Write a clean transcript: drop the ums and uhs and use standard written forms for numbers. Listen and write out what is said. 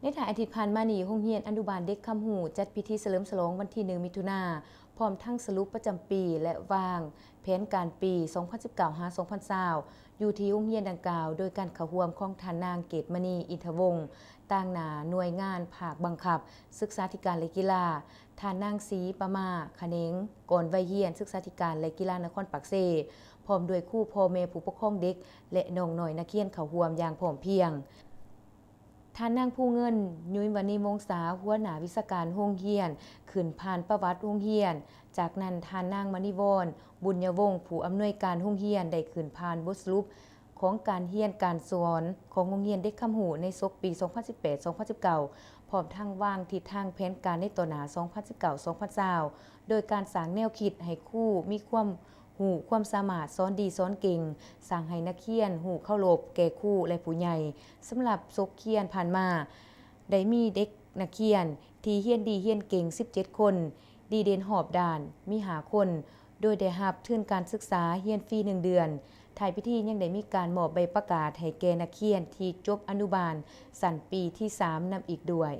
ในถ่ายอาทิตย์ผ่านมานี้โรงเรียนอนุบาลเด็กคำหูจัดพิธีเฉลิมฉลองวันที่1มิถุนายนพร้อมทั้งสรุปประจำปีและวางแผนการปี 2019-2020 อยู่ที่โรงเรียนดังกล่าวโดยการเข้าร่วมของท่านนางเกตมณีอินทวงศ์ต่างหน้าหน่วยงานภาคบังคับศึกษาธิการและกีฬาท่านนางศรีประมาขะเน้งก่อนวัยเฮียนศึกษาธิการและกีฬานครปักเซพร้อมด้วยครูพ่อแม่ผู้ปกครองเด็กและน้องน้อยนักเรียนเข้าร่วมอย่างพร้อมเพรียงท่านนางผู้เงินยุ้ยวณีมงษาหัวหน้าวิชาการโรงเรียนขึ้นผ่านประวัติโรงเรียนจากนั้นท่านนางมณีวรณ์บุญยวงศ์ผู้อำนวยการโรงเรียนได้ขึ้นผ่านบทสรุปของการเรียนการสอนของโรงเรียนเด็กคำหูในศกปี 2018-2019 พร้อมทั้งวางทิศทางแผนการในต่อหน้า 2019-2020 โดยการสร้างแนวคิดให้ครูมีความสามารถสอนดีสอนเก่งสร้างให้นักเรียนรู้เคารพแก่ครูและผู้ใหญ่สำหรับศกเรียนผ่านมาได้มีเด็กนักเรียนที่เรียนดีเรียนเก่ง17คนดีเด่นหอบด้านมี5คนโดยได้รับทุนการศึกษาเรียนฟรี1เดือนท้ายพิธียังได้มีการมอบใบประกาศให้แก่นักเรียนที่จบอนุบาลสั้นปีที่3นำอีกด้วย